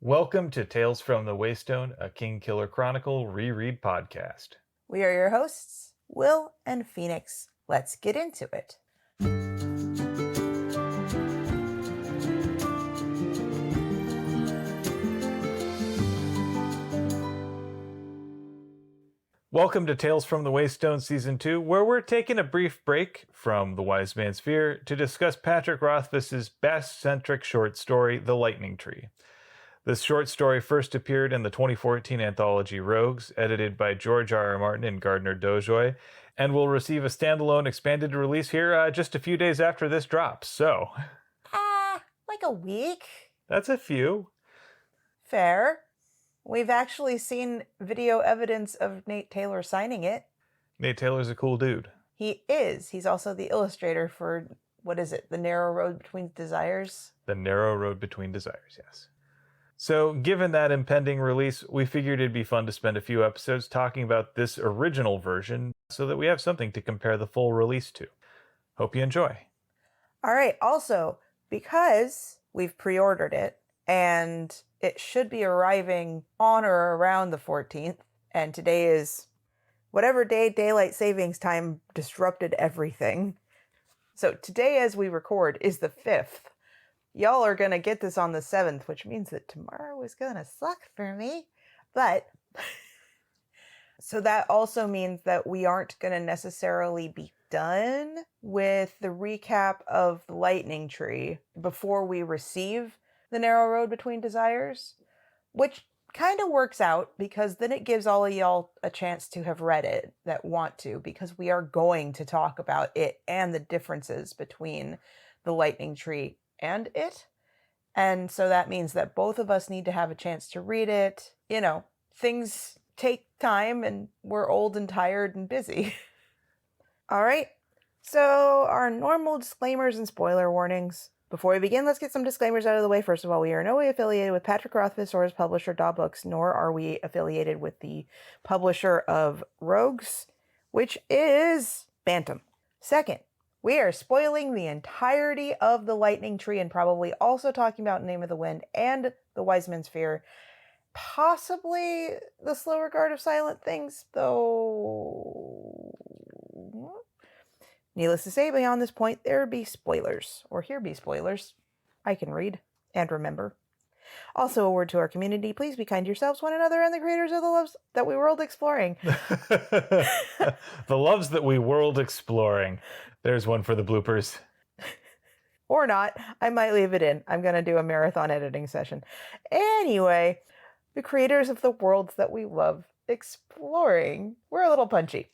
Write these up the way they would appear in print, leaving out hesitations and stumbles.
Welcome to Tales from the Waystone, a King Killer Chronicle reread podcast. We are your hosts, Will and Phoenix. Let's get into it. Welcome to Tales from the Waystone Season 2, where we're taking a brief break from The Wise Man's Fear to discuss Patrick Rothfuss's Bast-centric short story, The Lightning Tree. This short story first appeared in the 2014 anthology Rogues, edited by George R.R. Martin and Gardner Dozois, and will receive a standalone expanded release here just a few days after this drops, so... Like a week? That's a few. Fair. We've actually seen video evidence of Nate Taylor signing it. Nate Taylor's a cool dude. He is. He's also the illustrator for, what is it, The Narrow Road Between Desires? The Narrow Road Between Desires, yes. So, given that impending release, we figured it'd be fun to spend a few episodes talking about this original version so that we have something to compare the full release to. Hope you enjoy. All right. Also, because we've pre-ordered it, and it should be arriving on or around the 14th, and today is whatever day daylight savings time disrupted everything. So today, as we record, is the 5th. Y'all are going to get this on the 7th, which means that tomorrow is going to suck for me. But, so that also means that we aren't going to necessarily be done with the recap of the Lightning Tree before we receive The Narrow Road Between Desires, which kind of works out because then it gives all of y'all a chance to have read it that want to, because we are going to talk about it and the differences between the Lightning Tree and it. And so that means that both of us need to have a chance to read it. You know, things take time and we're old and tired and busy. All right. So our normal disclaimers and spoiler warnings. Before we begin, let's get some disclaimers out of the way. First of all, we are in no way affiliated with Patrick Rothfuss or his publisher, Daw Books, nor are we affiliated with the publisher of Rogues, which is Bantam. Second, we are spoiling the entirety of The Lightning Tree and probably also talking about Name of the Wind and The Wise Man's Fear. Possibly The Slow Regard of Silent Things, though... Needless to say, beyond this point, there be spoilers. Or here be spoilers. I can read and remember. Also, a word to our community. Please be kind to yourselves, one another, and the creators of the loves that we world exploring. The loves that we world exploring. There's one for the bloopers. Or not. I might leave it in. I'm going to do a marathon editing session. Anyway, the creators of the worlds that we love exploring. We're a little punchy.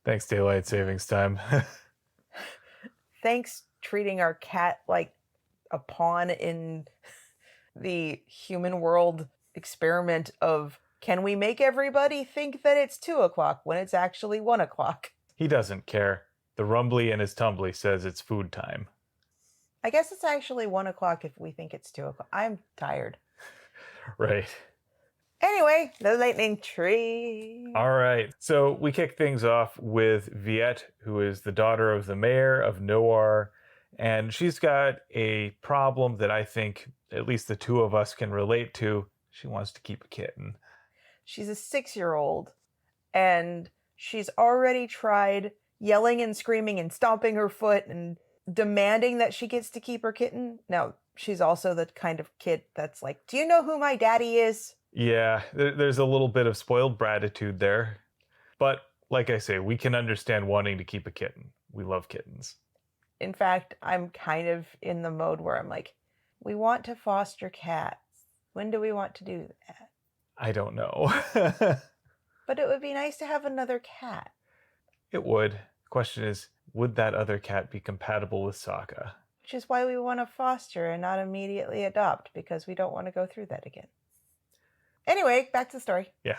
Thanks, daylight savings time. Thanks, treating our cat like a pawn in the human world experiment of, can we make everybody think that it's 2 o'clock when it's actually 1 o'clock? He doesn't care. The rumbly in his tumbly says it's food time. I guess it's actually 1 o'clock if we think it's 2 o'clock. I'm tired. Right. Anyway, the Lightning Tree. All right. So we kick things off with Viet, who is the daughter of the mayor of Noir. And she's got a problem that I think at least the two of us can relate to. She wants to keep a kitten. She's a 6-year-old. And she's already tried yelling and screaming and stomping her foot and demanding that she gets to keep her kitten. Now, she's also the kind of kid that's like, do you know who my daddy is? Yeah, there's a little bit of spoiled bratitude there. But like I say, we can understand wanting to keep a kitten. We love kittens. In fact, I'm kind of in the mode where I'm like, we want to foster cats. When do we want to do that? I don't know. But it would be nice to have another cat. It would. Question is, would that other cat be compatible with Sokka? Which is why we want to foster and not immediately adopt, because we don't want to go through that again. Anyway, back to the story. Yeah.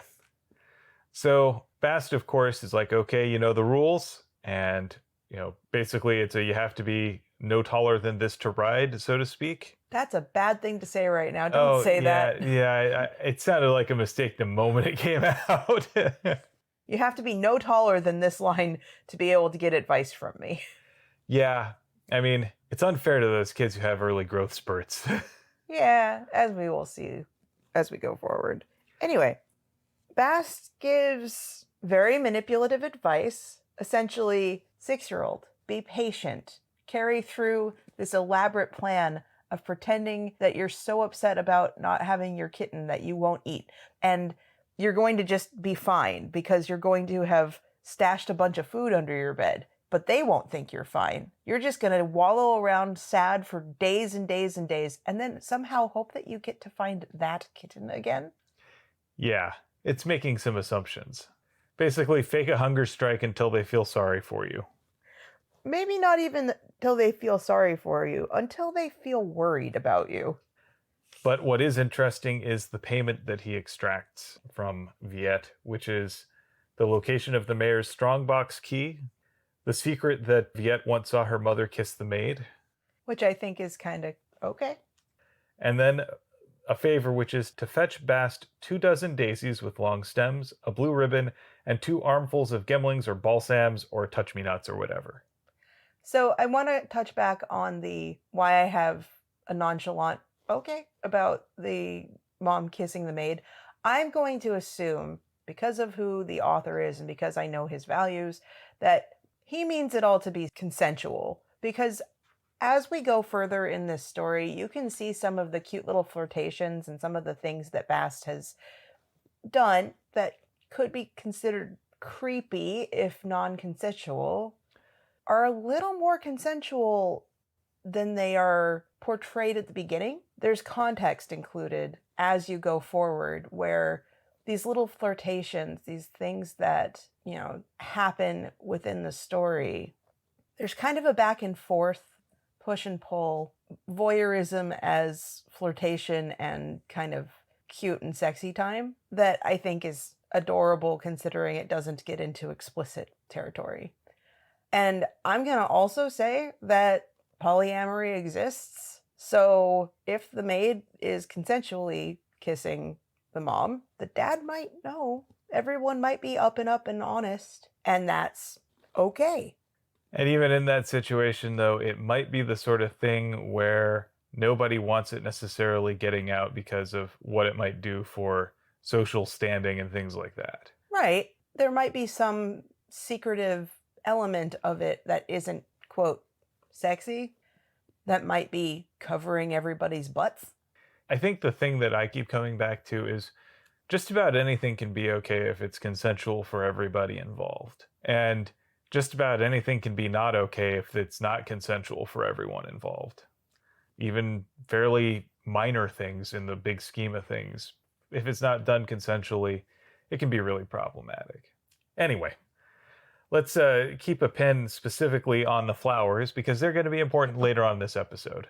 So Bast, of course, is like, okay, you know the rules. And, you know, basically it's you have to be no taller than this to ride, so to speak. That's a bad thing to say right now. Don't say that. Yeah, it sounded like a mistake the moment it came out. You have to be no taller than this line to be able to get advice from me. Yeah. I mean, it's unfair to those kids who have early growth spurts. Yeah, as we will see as we go forward. Anyway, Bast gives very manipulative advice. Essentially, 6-year-old, be patient. Carry through this elaborate plan of pretending that you're so upset about not having your kitten that you won't eat. And you're going to just be fine because you're going to have stashed a bunch of food under your bed. But they won't think you're fine. You're just going to wallow around sad for days and days and days, and then somehow hope that you get to find that kitten again. Yeah, it's making some assumptions. Basically, fake a hunger strike until they feel sorry for you. Maybe not even till they feel sorry for you, until they feel worried about you. But what is interesting is the payment that he extracts from Viet, which is the location of the mayor's strongbox key, the secret that Viet once saw her mother kiss the maid, Which I think is kind of okay. and then a favor, which is to fetch Bast 24 daisies with long stems, a blue ribbon, and 2 armfuls of gemlings or balsams or touch-me-nots or whatever. So I want to touch back on the why I have a nonchalant okay about the mom kissing the maid. I'm going to assume, because of who the author is and because I know his values, that he means it all to be consensual. Because as we go further in this story, you can see some of the cute little flirtations and some of the things that Bast has done that could be considered creepy if non-consensual are a little more consensual than they are portrayed at the beginning. There's context included as you go forward where these little flirtations, these things that, happen within the story, there's kind of a back and forth, push and pull, voyeurism as flirtation and kind of cute and sexy time that I think is adorable considering it doesn't get into explicit territory. And I'm going to also say that polyamory exists. So if the maid is consensually kissing the mom, the dad might know. Everyone might be up and honest. And that's okay. And even in that situation, though, it might be the sort of thing where nobody wants it necessarily getting out because of what it might do for social standing and things like that. Right. There might be some secretive element of it that isn't, quote, sexy, that might be covering everybody's butts. I think the thing that I keep coming back to is just about anything can be okay if it's consensual for everybody involved. And just about anything can be not okay if it's not consensual for everyone involved. Even fairly minor things in the big scheme of things, if it's not done consensually, it can be really problematic. Anyway, let's keep a pin specifically on the flowers because they're going to be important later on in this episode.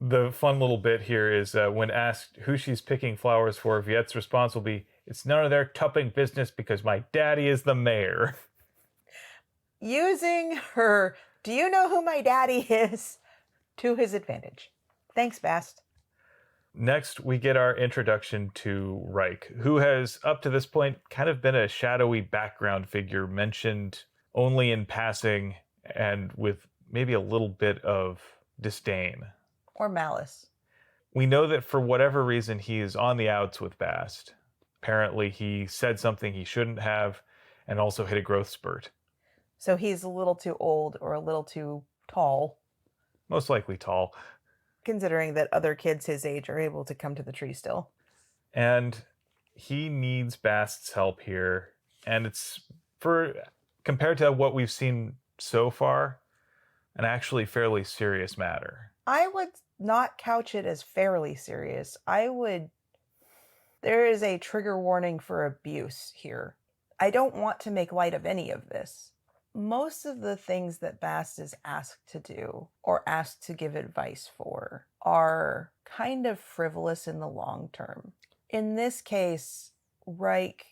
The fun little bit here is when asked who she's picking flowers for, Viet's response will be, "It's none of their tupping business because my daddy is the mayor." Using her, "Do you know who my daddy is?" to his advantage. Thanks, Bast. Next, we get our introduction to Reich, who has, up to this point, kind of been a shadowy background figure mentioned only in passing and with maybe a little bit of disdain. Or malice. We know that for whatever reason, he is on the outs with Bast. Apparently, he said something he shouldn't have and also hit a growth spurt. So he's a little too old or a little too tall, Most likely tall. considering that other kids his age are able to come to the tree still. And he needs Bast's help here. And it's, compared to what we've seen so far, an actually fairly serious matter. I would not couch it as fairly serious. There is a trigger warning for abuse here. I don't want to make light of any of this. Most of the things that Bast is asked to do or asked to give advice for are kind of frivolous in the long term. In this case, Reich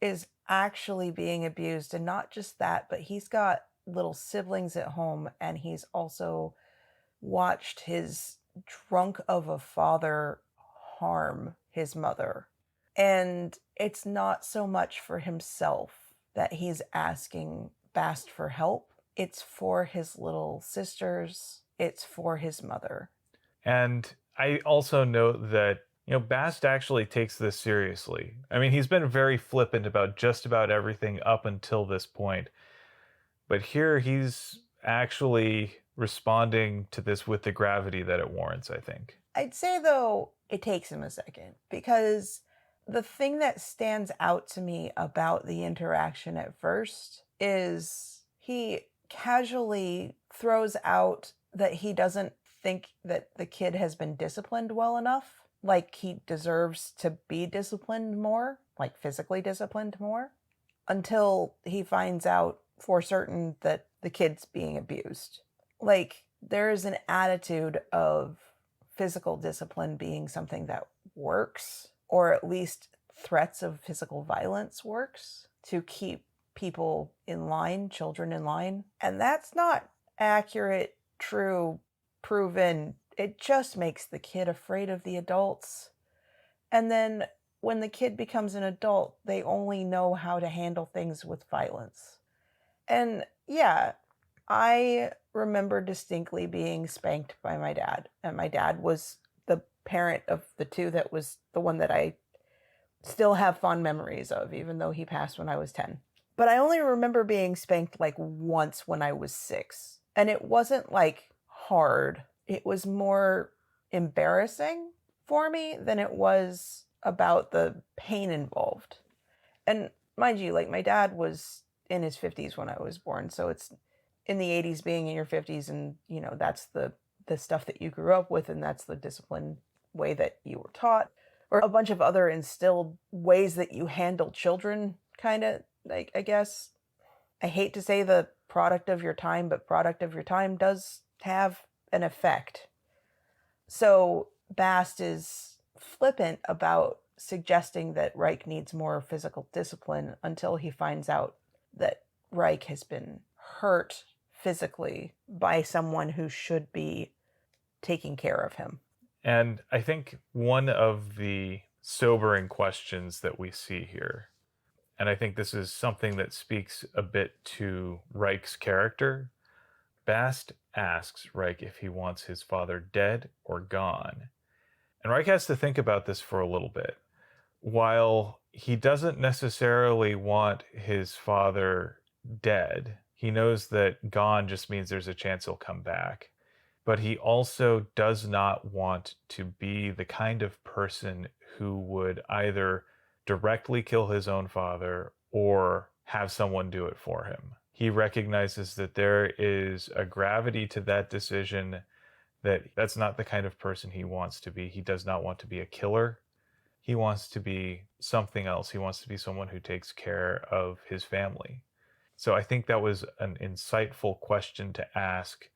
is actually being abused, and not just that, but he's got little siblings at home, and he's also watched his drunk of a father harm his mother. And it's not so much for himself that he's asking Bast for help. It's for his little sisters. It's for his mother. And I also note that, Bast actually takes this seriously. I mean, he's been very flippant about just about everything up until this point. But here he's actually responding to this with the gravity that it warrants, I think. I'd say, though, it takes him a second, because the thing that stands out to me about the interaction at first is he casually throws out that he doesn't think that the kid has been disciplined well enough, like he deserves to be disciplined more, like physically disciplined more, until he finds out for certain that the kid's being abused. Like, there is an attitude of physical discipline being something that works, or at least threats of physical violence works to keep people in line, children in line. And that's not accurate, true, proven. It just makes the kid afraid of the adults. And then when the kid becomes an adult, they only know how to handle things with violence. And yeah, I remember distinctly being spanked by my dad. And my dad was the parent of the two that was the one that I still have fond memories of, even though he passed when I was 10. But I only remember being spanked like once when I was 6. And it wasn't like hard. It was more embarrassing for me than it was about the pain involved. And mind you, like, my dad was in his 50s when I was born, so it's in the 80s being in your 50s, and that's the stuff that you grew up with, and that's the disciplined way that you were taught, or a bunch of other instilled ways that you handle children, kind of, like, I guess. I hate to say the product of your time, but product of your time does have an effect. So Bast is flippant about suggesting that Reich needs more physical discipline until he finds out that Reich has been hurt physically by someone who should be taking care of him. And I think one of the sobering questions that we see here, and I think this is something that speaks a bit to Reich's character, Bast asks Reich if he wants his father dead or gone. And Reich has to think about this for a little bit. While he doesn't necessarily want his father dead, he knows that gone just means there's a chance he'll come back. But he also does not want to be the kind of person who would either directly kill his own father or have someone do it for him. He recognizes that there is a gravity to that decision, that's not the kind of person he wants to be. He does not want to be a killer. He wants to be something else. He wants to be someone who takes care of his family. So I think that was an insightful question to ask.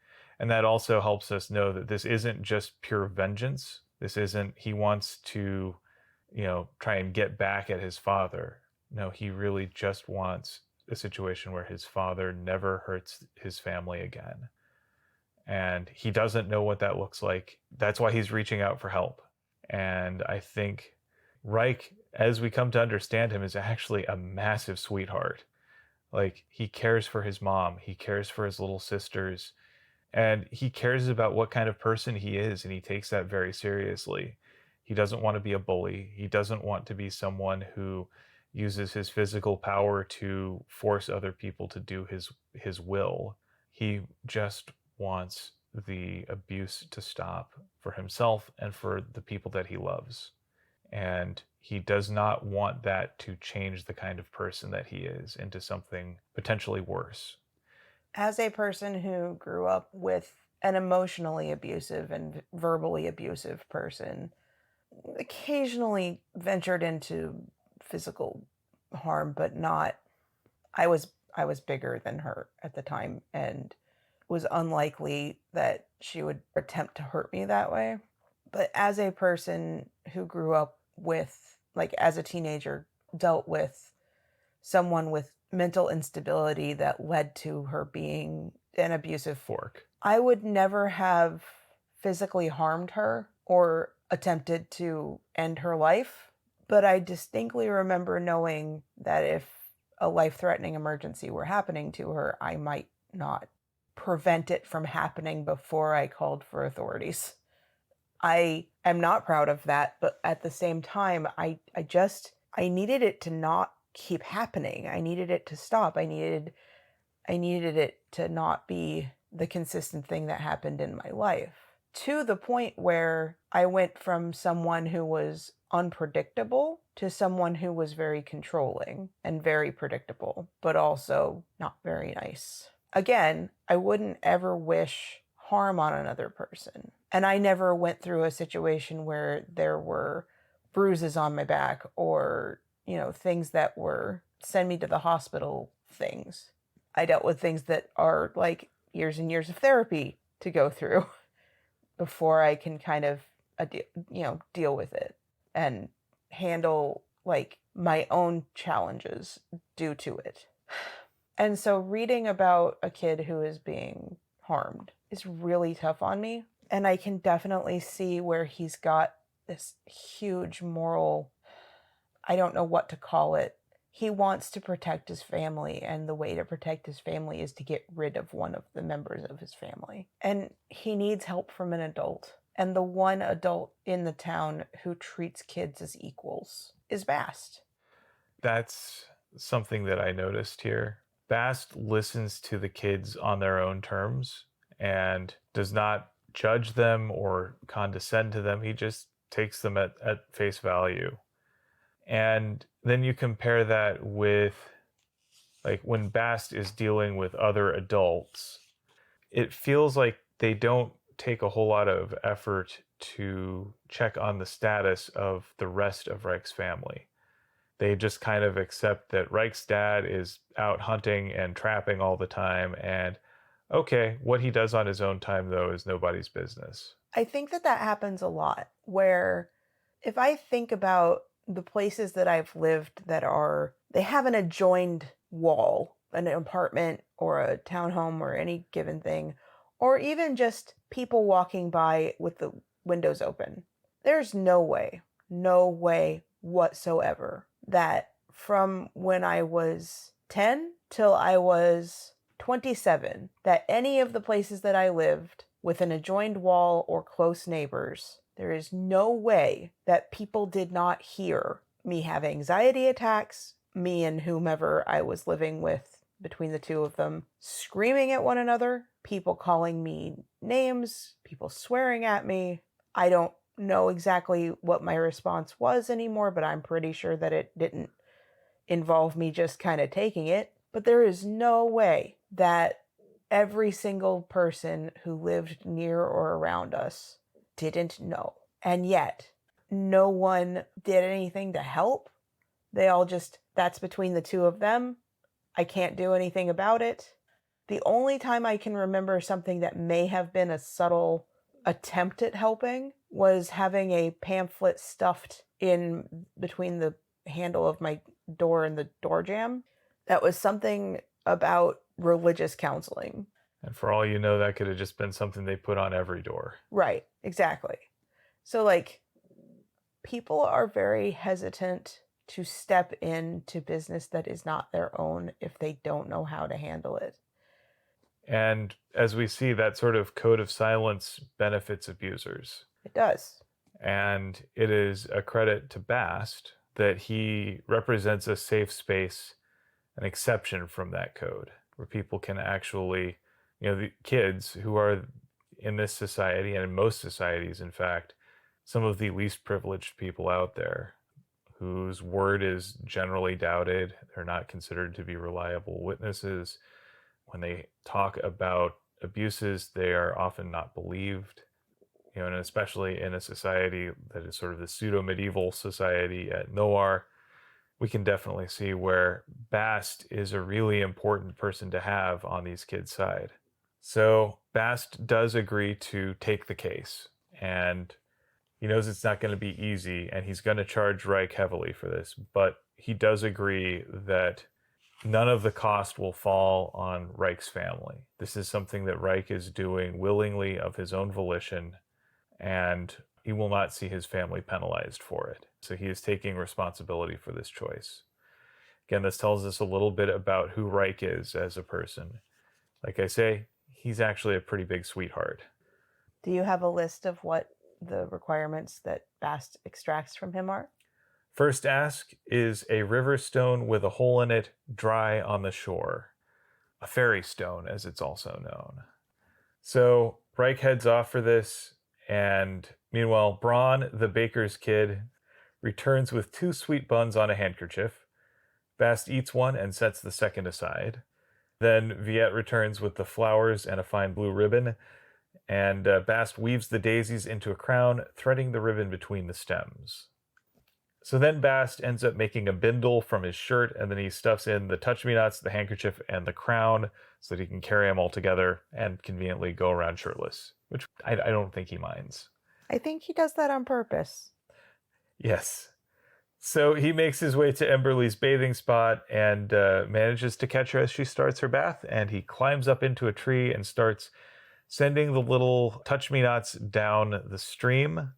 And that also helps us know that this isn't just pure vengeance. This isn't, he wants to, try and get back at his father. No, he really just wants a situation where his father never hurts his family again. And he doesn't know what that looks like. That's why he's reaching out for help. And I think Reich, as we come to understand him, is actually a massive sweetheart. Like, he cares for his mom, he cares for his little sisters, and he cares about what kind of person he is, and he takes that very seriously. He doesn't want to be a bully. He doesn't want to be someone who uses his physical power to force other people to do his will. He just wants the abuse to stop for himself and for the people that he loves. And he does not want that to change the kind of person that he is into something potentially worse. As a person who grew up with an emotionally abusive and verbally abusive person, occasionally ventured into physical harm, but not, I was bigger than her at the time, and was unlikely that she would attempt to hurt me that way. But as a person who grew up with, like, as a teenager, dealt with someone with mental instability that led to her being an abusive Fork. I would never have physically harmed her or attempted to end her life. But I distinctly remember knowing that if a life-threatening emergency were happening to her, I might not prevent it from happening before I called for authorities. I am not proud of that, but at the same time, I needed it to not keep happening. I needed it to stop. I needed it to not be the consistent thing that happened in my life. To the point where I went from someone who was unpredictable to someone who was very controlling and very predictable, but also not very nice. Again, I wouldn't ever wish harm on another person. And I never went through a situation where there were bruises on my back or, things that were send me to the hospital things. I dealt with things that are like years and years of therapy to go through before I can kind of, deal with it and handle like my own challenges due to it. And so reading about a kid who is being harmed is really tough on me. And I can definitely see where he's got this huge moral, I don't know what to call it. He wants to protect his family, and the way to protect his family is to get rid of one of the members of his family. And he needs help from an adult. And the one adult in the town who treats kids as equals is Bast. That's something that I noticed here. Bast listens to the kids on their own terms and does not judge them or condescend to them. He just takes them at face value. And then you compare that with like when Bast is dealing with other adults, it feels like they don't take a whole lot of effort to check on the status of the rest of Reich's family. They just kind of accept that Reich's dad is out hunting and trapping all the time. And okay, what he does on his own time, though, is nobody's business. I think that happens a lot, where if I think about the places that I've lived they have an adjoined wall, an apartment or a townhome or any given thing, or even just people walking by with the windows open. There's no way whatsoever that from when I was 10 till I was 27, that any of the places that I lived with an adjoined wall or close neighbors, there is no way that people did not hear me have anxiety attacks, me and whomever I was living with between the two of them, screaming at one another, people calling me names, people swearing at me. I don't know exactly what my response was anymore, but I'm pretty sure that it didn't involve me just kind of taking it. But there is no way that every single person who lived near or around us didn't know. And yet, no one did anything to help. They all just, that's between the two of them. I can't do anything about it. The only time I can remember something that may have been a subtle attempt at helping was having a pamphlet stuffed in between the handle of my door and the door jamb. That was something about religious counseling. And for all you know, that could have just been something they put on every door. Right, exactly. So, like, people are very hesitant to step into business that is not their own if they don't know how to handle it. And as we see, that sort of code of silence benefits abusers. It does. And it is a credit to Bast that he represents a safe space, an exception from that code, where people can actually, the kids who are in this society, and in most societies, in fact, some of the least privileged people out there, whose word is generally doubted. They're not considered to be reliable witnesses. When they talk about abuses, they are often not believed. And especially in a society that is sort of the pseudo-medieval society at Noir, we can definitely see where Bast is a really important person to have on these kids' side. So Bast does agree to take the case, and he knows it's not going to be easy, and he's going to charge Reich heavily for this, but he does agree that none of the cost will fall on Reich's family. This is something that Reich is doing willingly of his own volition, and he will not see his family penalized for it. So he is taking responsibility for this choice. Again, this tells us a little bit about who Reich is as a person. Like I say, he's actually a pretty big sweetheart. Do you have a list of what the requirements that Bast extracts from him are? First ask is a river stone with a hole in it, dry on the shore. A fairy stone, as it's also known. So Reich heads off for this, and meanwhile, Braun, the baker's kid, returns with 2 sweet buns on a handkerchief. Bast eats one and sets the second aside. Then Viet returns with the flowers and a fine blue ribbon, and Bast weaves the daisies into a crown, threading the ribbon between the stems. So then Bast ends up making a bindle from his shirt, and then he stuffs in the touch-me-nots, the handkerchief, and the crown so that he can carry them all together and conveniently go around shirtless, which I don't think he minds. I think he does that on purpose. Yes. So he makes his way to Emberly's bathing spot and manages to catch her as she starts her bath, and he climbs up into a tree and starts sending the little touch-me-nots down the stream.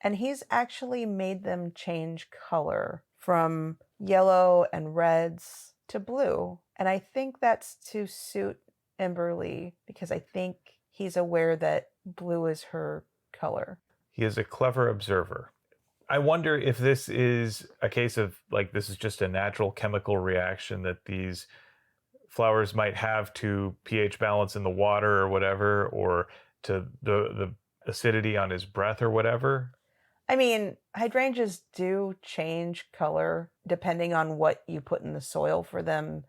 And he's actually made them change color from yellow and reds to blue. And I think that's to suit Emberly because I think he's aware that blue is her color. He is a clever observer. I wonder if this is a case of, like, this is just a natural chemical reaction that these flowers might have to pH balance in the water or whatever, or to the acidity on his breath or whatever. I mean, hydrangeas do change color depending on what you put in the soil for them,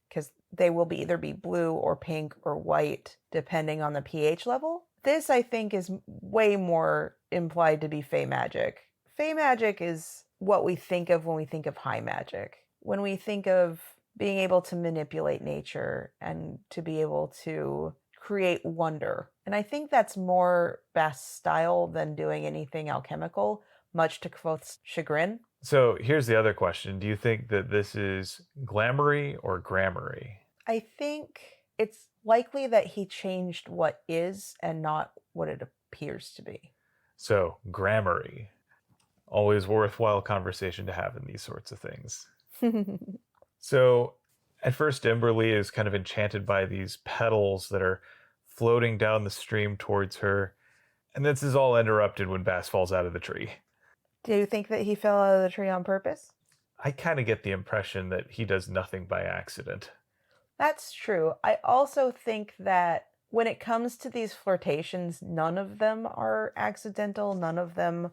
because they will either be blue or pink or white depending on the pH level. This, I think, is way more implied to be fey magic. Fey magic is what we think of when we think of high magic. When we think of being able to manipulate nature and to be able to create wonder. And I think that's more Bast's style than doing anything alchemical, much to Kvothe's chagrin. So here's the other question. Do you think that this is glamoury or grammarly? I think it's likely that he changed what is and not what it appears to be. So, grammarly. Always worthwhile conversation to have in these sorts of things. So, at first, Emberly is kind of enchanted by these petals that are floating down the stream towards her. And this is all interrupted when Bast falls out of the tree. Do you think that he fell out of the tree on purpose? I kind of get the impression that he does nothing by accident. That's true. I also think that when it comes to these flirtations, none of them are accidental. None of them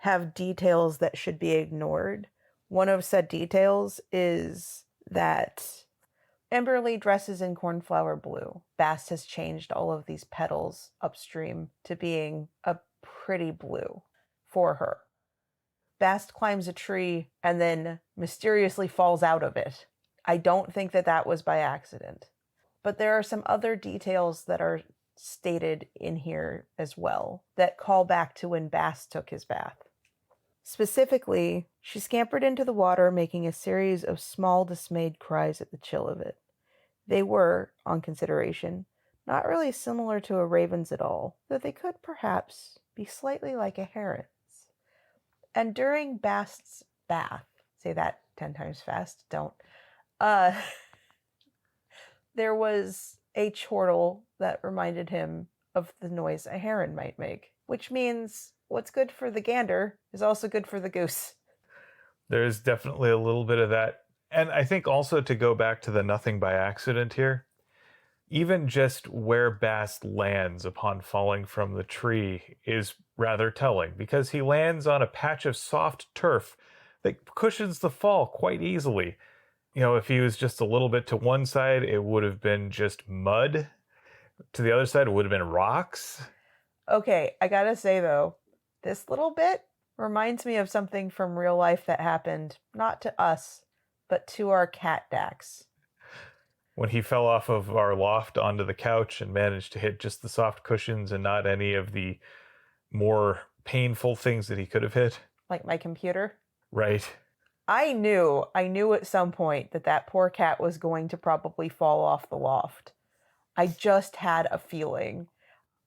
have details that should be ignored. One of said details is that Emberly dresses in cornflower blue. Bast has changed all of these petals upstream to being a pretty blue for her. Bast climbs a tree and then mysteriously falls out of it. I don't think that that was by accident. But there are some other details that are stated in here as well that call back to when Bast took his bath. Specifically, she scampered into the water, making a series of small, dismayed cries at the chill of it. They were, on consideration, not really similar to a raven's at all, though they could perhaps be slightly like a heron's. And during Bast's bath, say that 10 times fast, don't, there was a chortle that reminded him of the noise a heron might make, which means what's good for the gander is also good for the goose. There's definitely a little bit of that. And I think also to go back to the nothing by accident here, even just where Bast lands upon falling from the tree is rather telling, because he lands on a patch of soft turf that cushions the fall quite easily. You know, if he was just a little bit to one side, it would have been just mud. To the other side, it would have been rocks. Okay, I gotta say though, this little bit reminds me of something from real life that happened, not to us, but to our cat Dax. When he fell off of our loft onto the couch and managed to hit just the soft cushions and not any of the more painful things that he could have hit. Like my computer? Right. I knew at some point that poor cat was going to probably fall off the loft. I just had a feeling.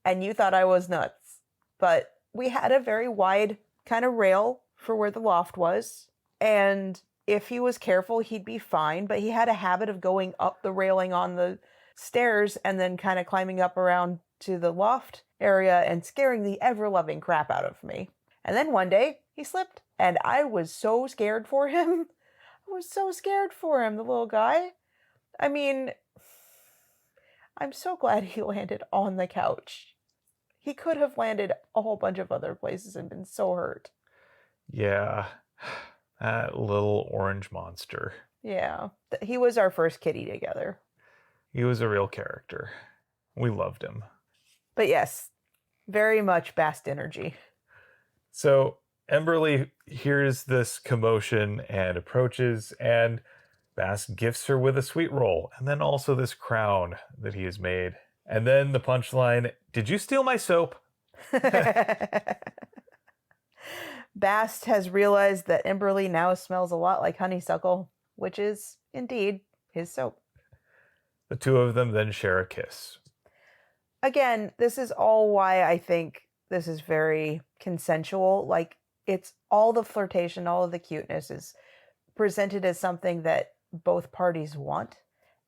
And you thought I was nuts. But we had a very wide kind of rail for where the loft was. And if he was careful, he'd be fine. But he had a habit of going up the railing on the stairs and then kind of climbing up around to the loft area and scaring the ever-loving crap out of me. And then one day, he slipped, and I was so scared for him. I was so scared for him, the little guy. I mean, I'm so glad he landed on the couch. He could have landed a whole bunch of other places and been so hurt. Yeah, that little orange monster. Yeah, he was our first kitty together. He was a real character. We loved him. But yes, very much Bast energy. So Emberly hears this commotion and approaches, and Bast gifts her with a sweet roll, and then also this crown that he has made. And then the punchline, "Did you steal my soap?" Bast has realized that Emberly now smells a lot like honeysuckle, which is, indeed, his soap. The two of them then share a kiss. Again, this is all why I think this is very consensual. Like, it's all the flirtation, all of the cuteness is presented as something that both parties want.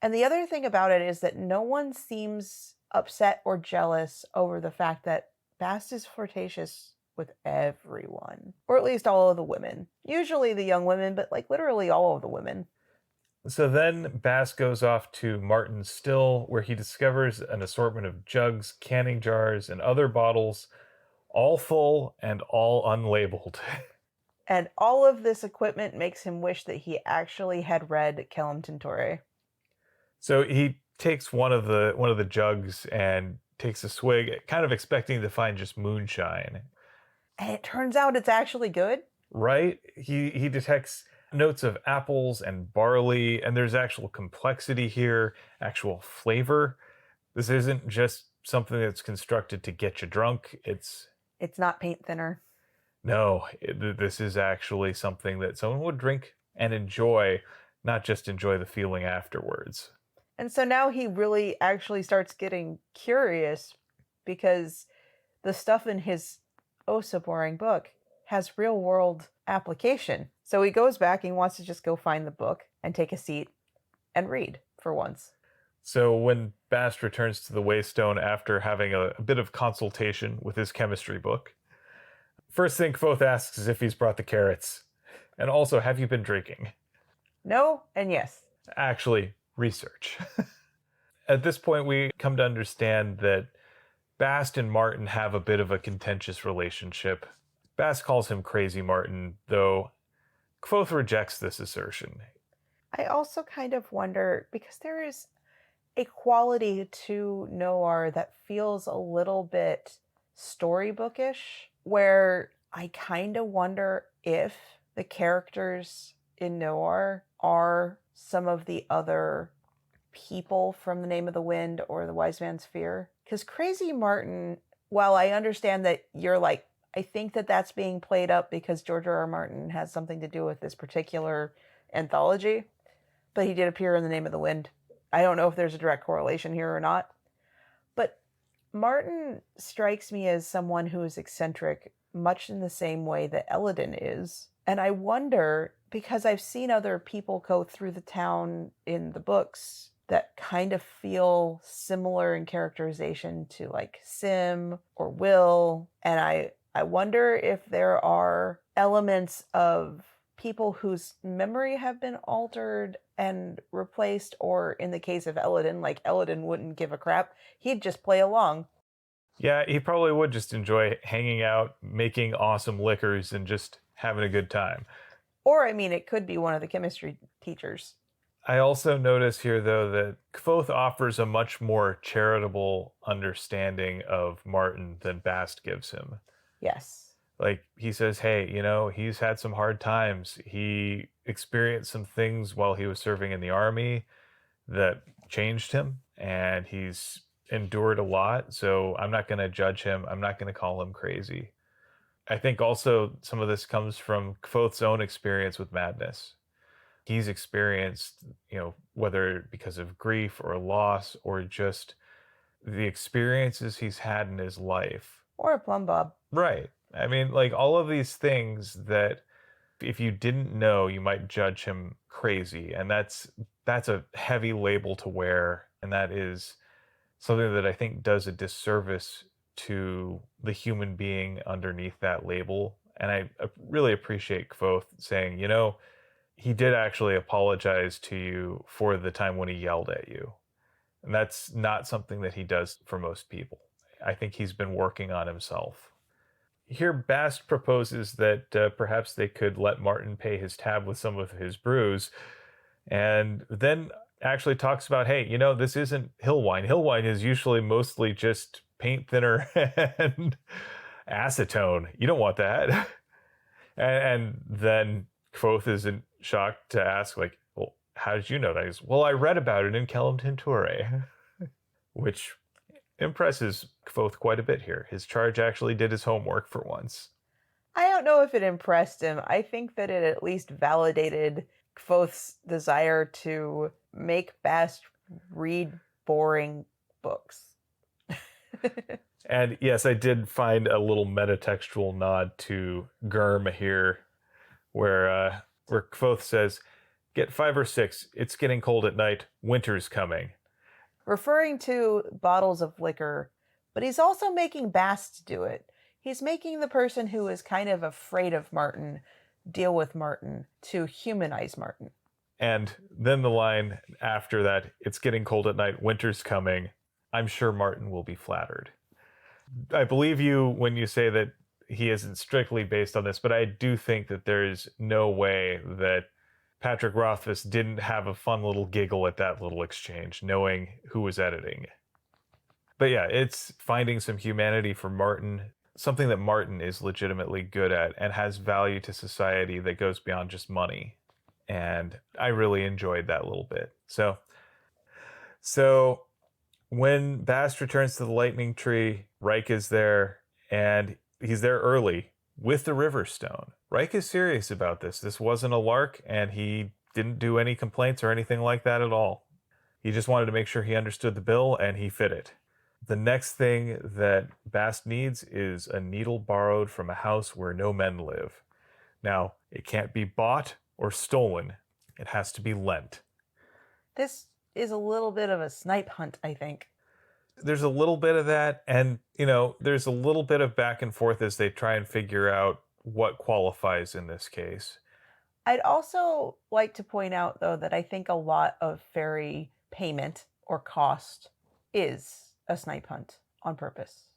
And the other thing about it is that no one seems upset or jealous over the fact that Bast is flirtatious with everyone, or at least all of the women. Usually the young women, but like literally all of the women. So then Bast goes off to Martin's still, where he discovers an assortment of jugs, canning jars, and other bottles, all full and all unlabeled. And all of this equipment makes him wish that he actually had read Kellum Tintore. So he takes one of the jugs and takes a swig, kind of expecting to find just moonshine. And it turns out it's actually good. Right? He detects notes of apples and barley, and there's actual complexity here, actual flavor. This isn't just something that's constructed to get you drunk. It's not paint thinner. No, this is actually something that someone would drink and enjoy, not just enjoy the feeling afterwards. And so now he really actually starts getting curious because the stuff in his oh so boring book has real world application. So he goes back and he wants to just go find the book and take a seat and read for once. So when Bast returns to the Waystone after having a bit of consultation with his chemistry book, first thing Kvothe asks is if he's brought the carrots. And also, have you been drinking? No and yes. Actually, research. At this point, we come to understand that Bast and Martin have a bit of a contentious relationship. Bast calls him Crazy Martin, though Kvothe rejects this assertion. I also kind of wonder, because there is a quality to Noir that feels a little bit storybookish, where I kind of wonder if the characters in Noir are some of the other people from The Name of the Wind or The Wise Man's Fear. Because Crazy Martin, while I understand that you're like, I think that that's being played up because George R.R. Martin has something to do with this particular anthology, but he did appear in The Name of the Wind. I don't know if there's a direct correlation here or not, but Martin strikes me as someone who is eccentric, much in the same way that Elodin is. And I wonder, because I've seen other people go through the town in the books that kind of feel similar in characterization to like Sim or Will, and I wonder if there are elements of people whose memory have been altered and replaced, or in the case of Elodin, like Elodin wouldn't give a crap. He'd just play along. Yeah, he probably would just enjoy hanging out, making awesome liquors, and just having a good time. Or, I mean, it could be one of the chemistry teachers. I also notice here, though, that Kvothe offers a much more charitable understanding of Martin than Bast gives him. Yes. Like, he says, hey, he's had some hard times. He experienced some things while he was serving in the army that changed him, and he's endured a lot, so I'm not going to judge him. I'm not going to call him crazy. I think also some of this comes from Kvothe's own experience with madness. He's experienced, whether because of grief or loss or just the experiences he's had in his life. Or a plumb bob. Right. I mean, like all of these things that if you didn't know, you might judge him crazy. And that's a heavy label to wear. And that is something that I think does a disservice to the human being underneath that label. And I really appreciate Kvothe saying, he did actually apologize to you for the time when he yelled at you. And that's not something that he does for most people. I think he's been working on himself. Here, Bast proposes that perhaps they could let Martin pay his tab with some of his brews, and then actually talks about, hey, this isn't hill wine. Hill wine is usually mostly just paint thinner and acetone. You don't want that. And then Kvothe is in shock to ask, like, well, how did you know that? He goes, well, I read about it in Kellum Tinture, which impresses Kvothe quite a bit here. His charge actually did his homework for once. I don't know if it impressed him. I think that it at least validated Kvothe's desire to make Bast read boring books. And yes, I did find a little metatextual nod to Gurm here, where Kvothe says, get 5 or 6. It's getting cold at night. Winter's coming. Referring to bottles of liquor, but he's also making Bast do it. He's making the person who is kind of afraid of Martin deal with Martin to humanize Martin. And then the line after that, it's getting cold at night. Winter's coming. I'm sure Martin will be flattered. I believe you when you say that he isn't strictly based on this, but I do think that there's no way that Patrick Rothfuss didn't have a fun little giggle at that little exchange, knowing who was editing. But yeah, it's finding some humanity for Martin, something that Martin is legitimately good at and has value to society that goes beyond just money. And I really enjoyed that little bit. So when Bast returns to the lightning tree, Reich is there, and he's there early with the river stone. Reich is serious about this. This wasn't a lark, and he didn't do any complaints or anything like that at all. He just wanted to make sure he understood the bill, and he fit it. The next thing that Bast needs is a needle borrowed from a house where no men live. Now, it can't be bought or stolen. It has to be lent. This is a little bit of a snipe hunt, I think. There's a little bit of that, and, there's a little bit of back and forth as they try and figure out what qualifies in this case. I'd also like to point out, though, that I think a lot of fairy payment or cost is a snipe hunt on purpose.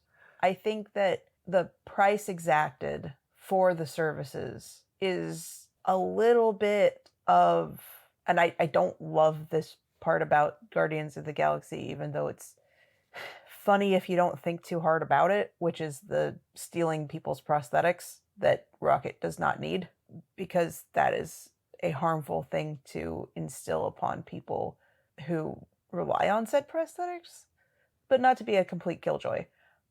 I think that the price exacted for the services is a little bit of, and I don't love this part about Guardians of the Galaxy, even though it's funny if you don't think too hard about it, which is the stealing people's prosthetics that Rocket does not need, because that is a harmful thing to instill upon people who rely on said prosthetics, but not to be a complete killjoy.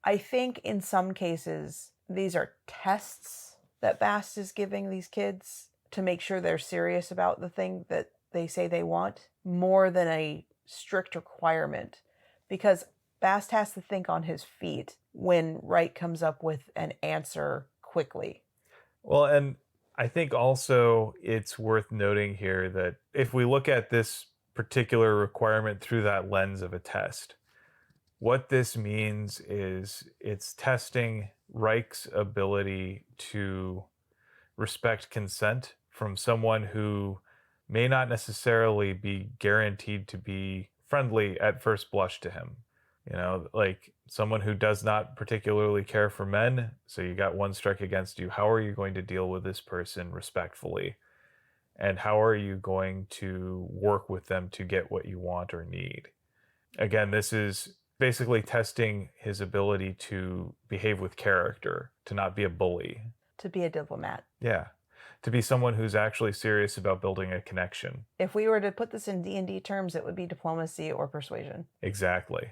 I think in some cases, these are tests that Bast is giving these kids to make sure they're serious about the thing that they say they want, more than a strict requirement, because Bast has to think on his feet when Wright comes up with an answer quickly. Well, and I think also it's worth noting here that if we look at this particular requirement through that lens of a test, what this means is it's testing Reich's ability to respect consent from someone who may not necessarily be guaranteed to be friendly at first blush to him. Like someone who does not particularly care for men, so you got one strike against you. How are you going to deal with this person respectfully? And how are you going to work with them to get what you want or need? Again, this is basically testing his ability to behave with character, to not be a bully. To be a diplomat. Yeah. To be someone who's actually serious about building a connection. If we were to put this in D&D terms, it would be diplomacy or persuasion. Exactly.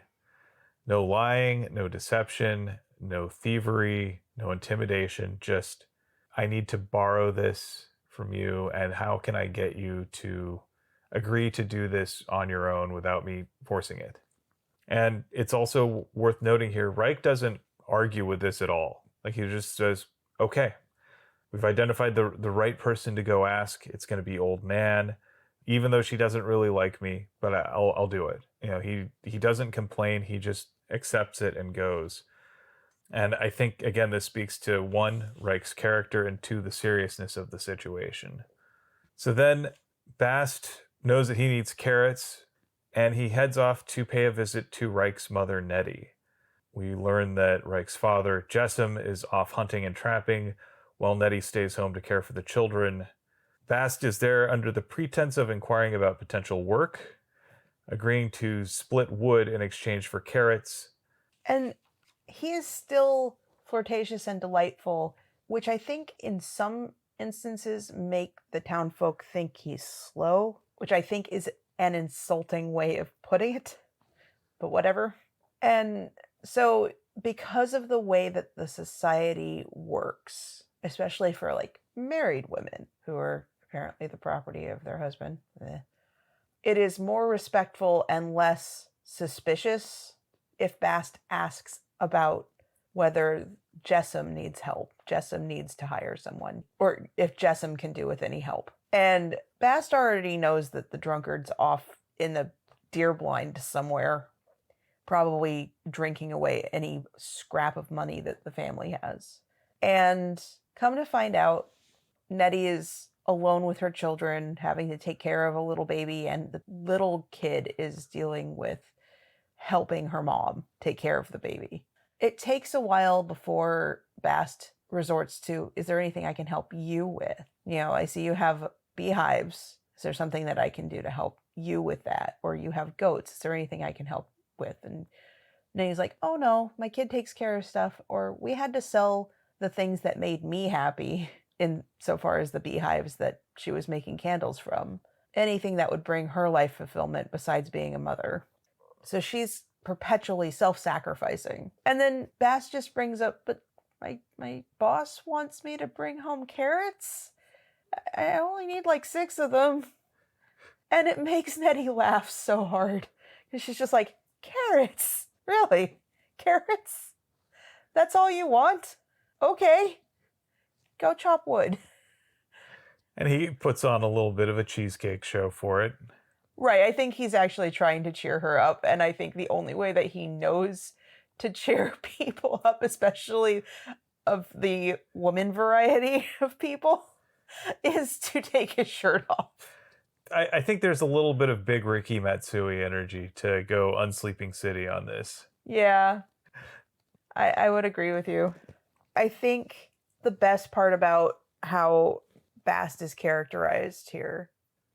No lying, no deception, no thievery, no intimidation. Just, I need to borrow this from you, and how can I get you to agree to do this on your own without me forcing it? And it's also worth noting here, Reich doesn't argue with this at all. Like, he just says, okay, we've identified the right person to go ask. It's going to be Old Man. even though she doesn't really like me, but I'll do it. He doesn't complain. He just accepts it and goes. And I think, again, this speaks to one, Reich's character, and two, the seriousness of the situation. So then Bast knows that he needs carrots, and he heads off to pay a visit to Reich's mother, Nettie. We learn that Reich's father, Jessam, is off hunting and trapping, while Nettie stays home to care for the children. Bast is there under the pretense of inquiring about potential work, agreeing to split wood in exchange for carrots. And he is still flirtatious and delightful, which I think in some instances make the townfolk think he's slow, which I think is an insulting way of putting it, but whatever. And so because of the way that the society works, especially for like married women who are apparently the property of their husband, it is more respectful and less suspicious if Bast asks about whether Jessam needs help, Jessam needs to hire someone, or if Jessam can do with any help. And Bast already knows that the drunkard's off in the deer blind somewhere, probably drinking away any scrap of money that the family has. And come to find out, Nettie is alone with her children, having to take care of a little baby, and the little kid is dealing with helping her mom take care of the baby. It takes a while before Bast resorts to, is there anything I can help you with? I see you have beehives. Is there something that I can do to help you with that? Or you have goats. Is there anything I can help with? And Nettie's like, oh no, my kid takes care of stuff. Or we had to sell the things that made me happy, in so far as the beehives that she was making candles from. Anything that would bring her life fulfillment besides being a mother. So she's perpetually self-sacrificing. And then Bast just brings up, but my boss wants me to bring home carrots? I only need like 6 of them. And it makes Nettie laugh so hard. Because she's just like, carrots? Really? Carrots? That's all you want? Okay. Go chop wood. And he puts on a little bit of a cheesecake show for it. Right, I think he's actually trying to cheer her up, and I think the only way that he knows to cheer people up, especially of the woman variety of people, is to take his shirt off. I think there's a little bit of big Ricky Matsui energy to go Unsleeping City on this. Yeah, I would agree with you. I think the best part about how Bast is characterized here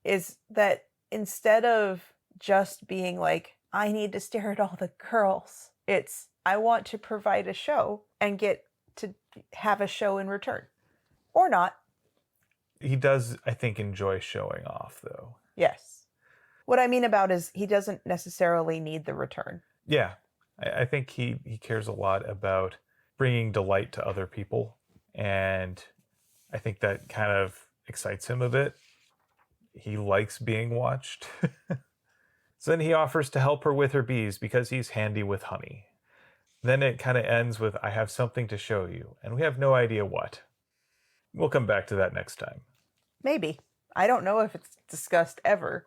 is that instead of just being like, I need to stare at all the girls, it's, I want to provide a show and get to have a show in return. Or not. He does, I think, enjoy showing off, though. Yes. What I mean about is he doesn't necessarily need the return. Yeah. I think he cares a lot about bringing delight to other people. And I think that kind of excites him a bit. He likes being watched. So then he offers to help her with her bees because he's handy with honey. Then it kind of ends with, I have something to show you, and we have no idea what. We'll come back to that next time. Maybe. I don't know if it's discussed ever.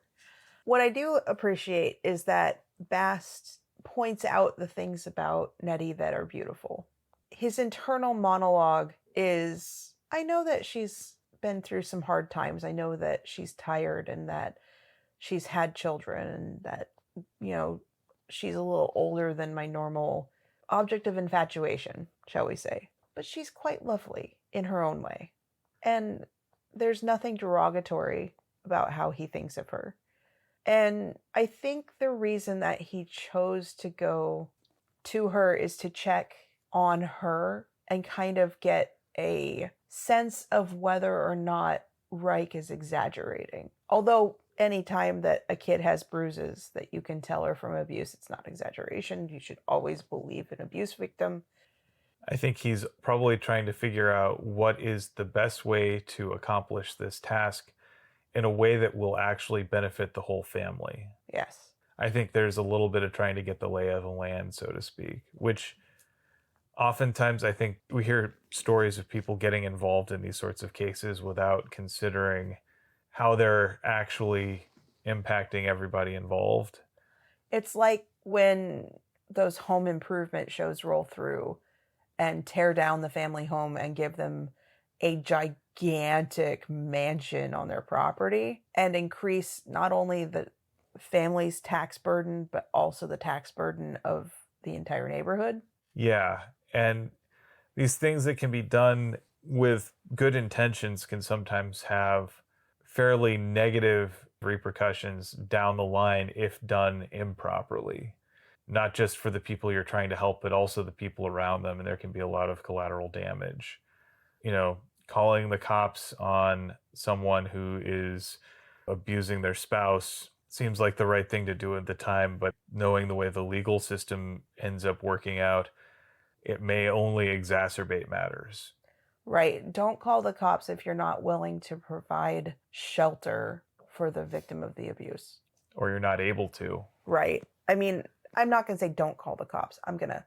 What I do appreciate is that Bast points out the things about Nettie that are beautiful. His internal monologue is, I know that she's been through some hard times. I know that she's tired and that she's had children and that, she's a little older than my normal object of infatuation, shall we say. But she's quite lovely in her own way. And there's nothing derogatory about how he thinks of her. And I think the reason that he chose to go to her is to check on her and kind of get a sense of whether or not Reich is exaggerating. Although any time that a kid has bruises that you can tell are from abuse, it's not exaggeration. You should always believe an abuse victim. I think he's probably trying to figure out what is the best way to accomplish this task in a way that will actually benefit the whole family. Yes. I think there's a little bit of trying to get the lay of the land, so to speak, which oftentimes I think we hear stories of people getting involved in these sorts of cases without considering how they're actually impacting everybody involved. It's like when those home improvement shows roll through and tear down the family home and give them a gigantic mansion on their property and increase not only the family's tax burden, but also the tax burden of the entire neighborhood. Yeah. And these things that can be done with good intentions can sometimes have fairly negative repercussions down the line if done improperly. Not just for the people you're trying to help, but also the people around them. And there can be a lot of collateral damage. You know, calling the cops on someone who is abusing their spouse seems like the right thing to do at the time, but knowing the way the legal system ends up working out, it may only exacerbate matters. Right. Don't call the cops if you're not willing to provide shelter for the victim of the abuse. Or you're not able to. Right. I mean, I'm not going to say don't call the cops. I'm going to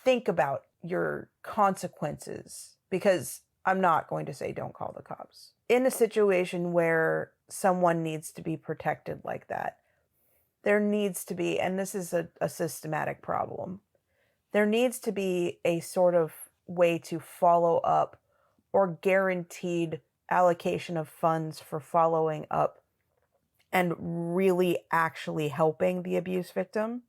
think about your consequences, because I'm not going to say don't call the cops. In a situation where someone needs to be protected like that, there needs to be, and this is a systematic problem, there needs to be a sort of way to follow up or guaranteed allocation of funds for following up and really actually helping the abuse victim,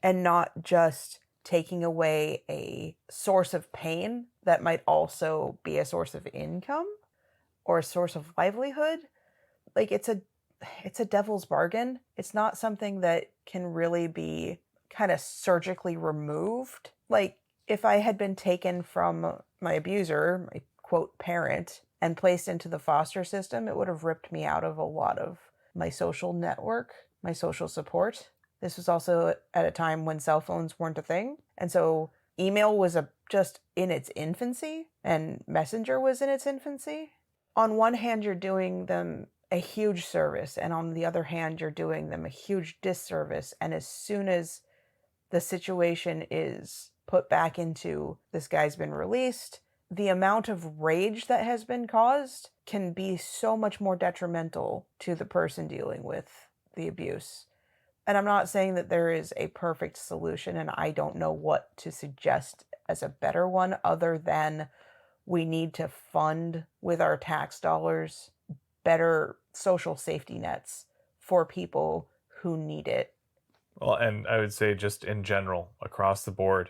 and not just taking away a source of pain that might also be a source of income or a source of livelihood. Like, it's a devil's bargain. It's not something that can really be kind of surgically removed. Like, if I had been taken from my abuser, my quote parent, and placed into the foster system, it would have ripped me out of a lot of my social network, my social support. This was also at a time when cell phones weren't a thing. And so email was just in its infancy, and Messenger was in its infancy. On one hand, you're doing them a huge service, and on the other hand, you're doing them a huge disservice. And as soon as the situation is put back into this guy's been released, the amount of rage that has been caused can be so much more detrimental to the person dealing with the abuse. And I'm not saying that there is a perfect solution, and I don't know what to suggest as a better one, other than we need to fund with our tax dollars better social safety nets for people who need it. Well, and I would say just in general, across the board.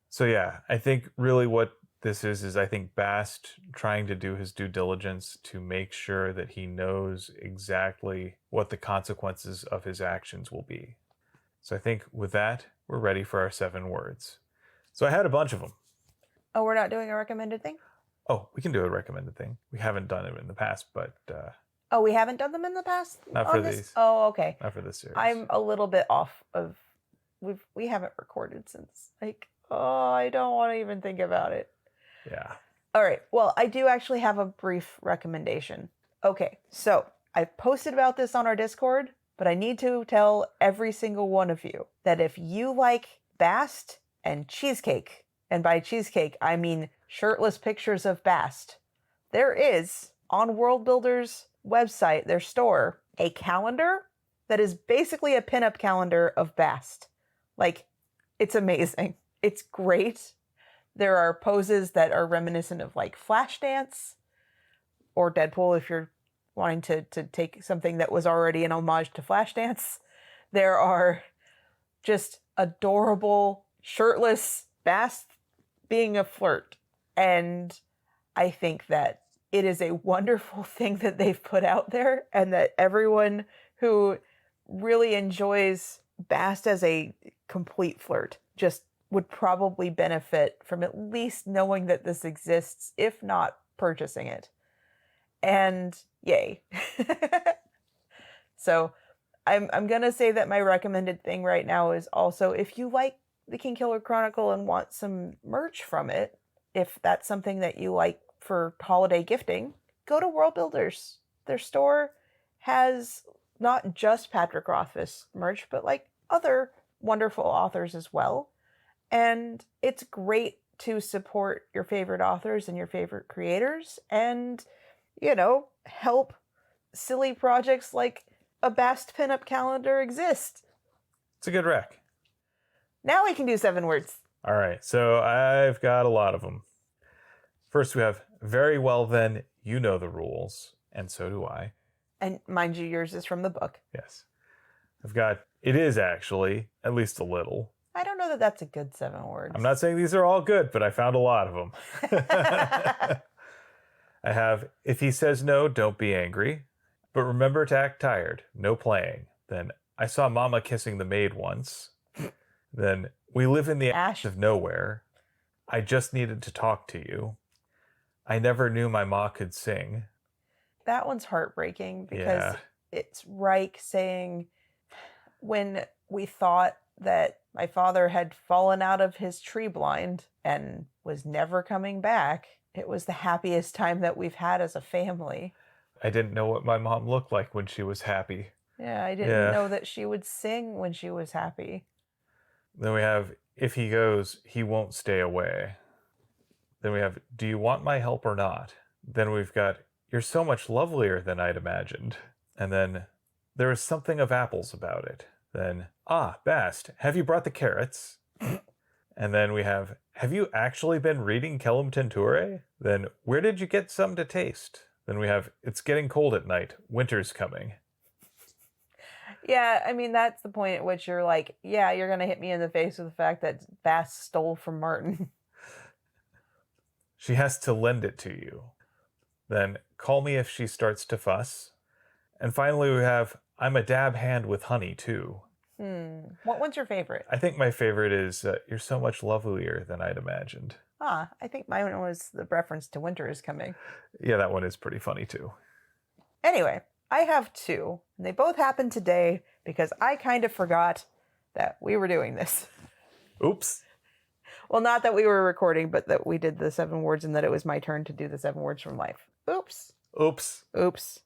So yeah, I think really what this is I think Bast trying to do his due diligence to make sure that he knows exactly what the consequences of his actions will be. So I think with that, we're ready for our 7 words. So I had a bunch of them. Oh, we're not doing a recommended thing? Oh, we can do a recommended thing. We haven't done it in the past, but Oh, we haven't done them in the past? not for these. Oh, okay. Not for this series. I'm a little bit off of... We haven't recorded since, I don't want to even think about it. Yeah. All right. Well, I do actually have a brief recommendation. Okay. So I've posted about this on our Discord, but I need to tell every single one of you that if you like Bast and cheesecake, and by cheesecake, I mean shirtless pictures of Bast, there is on World Builder's website, their store, a calendar that is basically a pinup calendar of Bast. It's amazing. It's great. There are poses that are reminiscent of Flashdance or Deadpool if you're wanting to take something that was already an homage to Flashdance. There are just adorable, shirtless Bast being a flirt. And I think that it is a wonderful thing that they've put out there, and that everyone who really enjoys Bast as a complete flirt just would probably benefit from at least knowing that this exists, if not purchasing it. And yay. So I'm going to say that my recommended thing right now is also, if you like the Kingkiller Chronicle and want some merch from it, if that's something that you like for holiday gifting, go to World Builders. Their store has not just Patrick Rothfuss merch, but other wonderful authors as well. And it's great to support your favorite authors and your favorite creators and, help silly projects like a Bast pinup calendar exist. It's a good rec. Now we can do 7 words. All right, so I've got a lot of them. First, we have very well then, you know the rules, and so do I. And mind you, yours is from the book. Yes. I've got, it is actually, at least a little. I don't know that that's a good 7 words. I'm not saying these are all good, but I found a lot of them. I have, if he says no, don't be angry, but remember to act tired, no playing. Then, I saw Mama kissing the maid once. Then, we live in the ash of nowhere. I just needed to talk to you. I never knew my ma could sing. That one's heartbreaking because it's Reich saying, when we thought that my father had fallen out of his tree blind and was never coming back, it was the happiest time that we've had as a family. I didn't know what my mom looked like when she was happy. Yeah, I didn't know that she would sing when she was happy. Then we have, if he goes, he won't stay away. Then we have, do you want my help or not? Then we've got, you're so much lovelier than I'd imagined. And then, there is something of apples about it. Then, Bast, have you brought the carrots? And then we have you actually been reading Kellum Tenture? Then, where did you get some to taste? Then we have, it's getting cold at night, winter's coming. Yeah, I mean, that's the point at which you're like, yeah, you're going to hit me in the face with the fact that Bast stole from Martin. She has to lend it to you. Then, call me if she starts to fuss. And finally we have, I'm a dab hand with honey too. What one's your favorite? I think my favorite is, you're so much lovelier than I'd imagined. I think mine was the reference to winter is coming. Yeah, that one is pretty funny too. Anyway, I have 2, and they both happened today because I kind of forgot that we were doing this. Oops. Well, not that we were recording, but that we did the 7 words and that it was my turn to do the 7 words from life. Oops. Oops. Oops.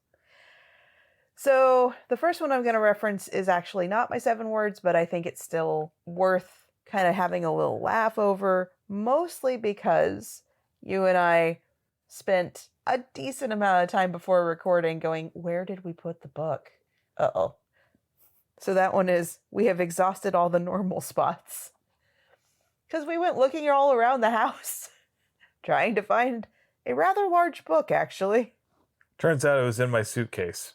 So the first one I'm going to reference is actually not my 7 words, but I think it's still worth kind of having a little laugh over, mostly because you and I spent a decent amount of time before recording going, where did we put the book? Uh-oh. So that one is, we have exhausted all the normal spots. Because we went looking all around the house, trying to find a rather large book, actually. Turns out it was in my suitcase.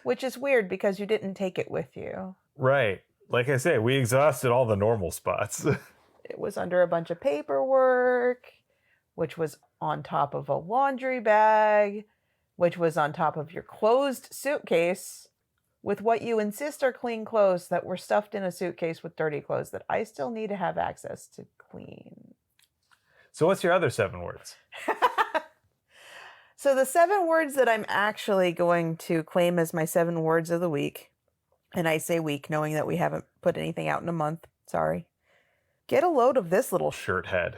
Which is weird because you didn't take it with you. Right. Like I say, we exhausted all the normal spots. It was under a bunch of paperwork, which was on top of a laundry bag, which was on top of your closed suitcase, with what you insist are clean clothes that were stuffed in a suitcase with dirty clothes that I still need to have access to clean. So what's your other 7 words? So the 7 words that I'm actually going to claim as my 7 words of the week, and I say week knowing that we haven't put anything out in a month, sorry. Get a load of this little shirt head.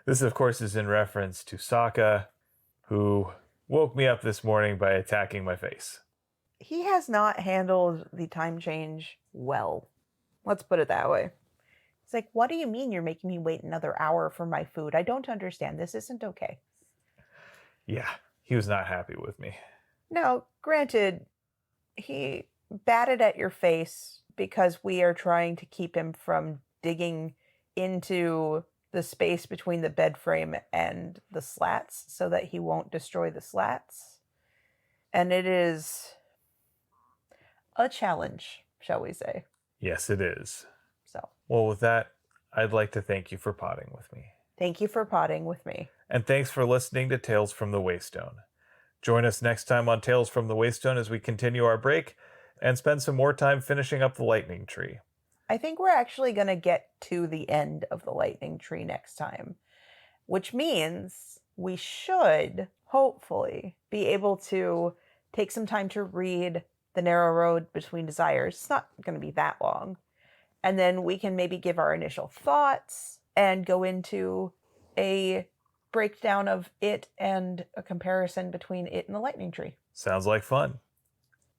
This, of course, is in reference to Sokka, who woke me up this morning by attacking my face. He has not handled the time change well. Let's put it that way. It's like, what do you mean you're making me wait another hour for my food? I don't understand. This isn't okay. Yeah, he was not happy with me. Now, granted, he batted at your face because we are trying to keep him from digging into the space between the bed frame and the slats so that he won't destroy the slats. And it is a challenge, shall we say. Yes, it is. So, well, with that, I'd like to thank you for potting with me. Thank you for potting with me. And thanks for listening to Tales from the Waystone. Join us next time on Tales from the Waystone as we continue our break and spend some more time finishing up the lightning tree. I think we're actually going to get to the end of the lightning tree next time, which means we should, hopefully, be able to take some time to read The Narrow Road Between Desires. It's not going to be that long. And then we can maybe give our initial thoughts and go into a breakdown of it and a comparison between it and the lightning tree. Sounds like fun.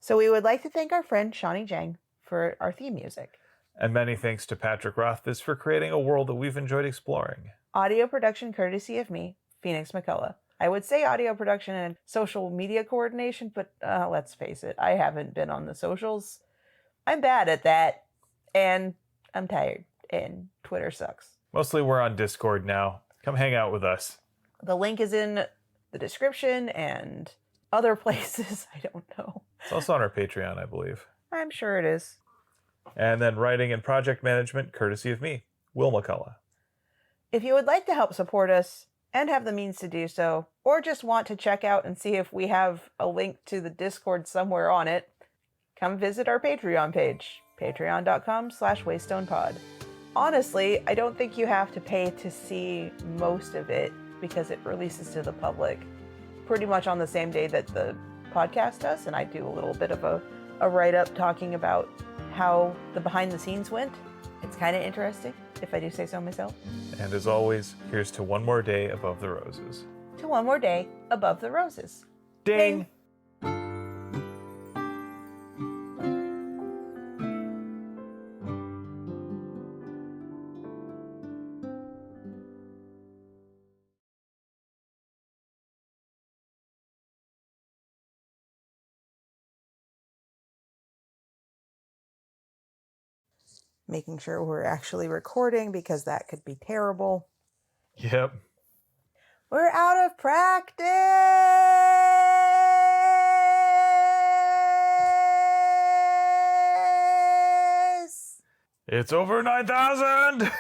So we would like to thank our friend Shawnee Jang for our theme music. And many thanks to Patrick Rothfuss for creating a world that we've enjoyed exploring. Audio production courtesy of me, Phoenix McCullough. I would say audio production and social media coordination, but let's face it, I haven't been on the socials. I'm bad at that, and I'm tired, and Twitter sucks. Mostly we're on Discord now. Come hang out with us. The link is in the description and other places. I don't know. It's also on our Patreon, I believe. I'm sure it is. And then writing and project management, courtesy of me, Will McCullough. If you would like to help support us and have the means to do so, or just want to check out and see if we have a link to the Discord somewhere on it, come visit our Patreon page, patreon.com/waystonepod. Honestly, I don't think you have to pay to see most of it because it releases to the public pretty much on the same day that the podcast does, and I do a little bit of a write-up talking about how the behind the scenes went. It's kind of interesting, if I do say so myself. And as always, here's to one more day above the roses. To one more day above the roses. Ding! Making sure we're actually recording because that could be terrible. Yep. We're out of practice! It's over 9,000!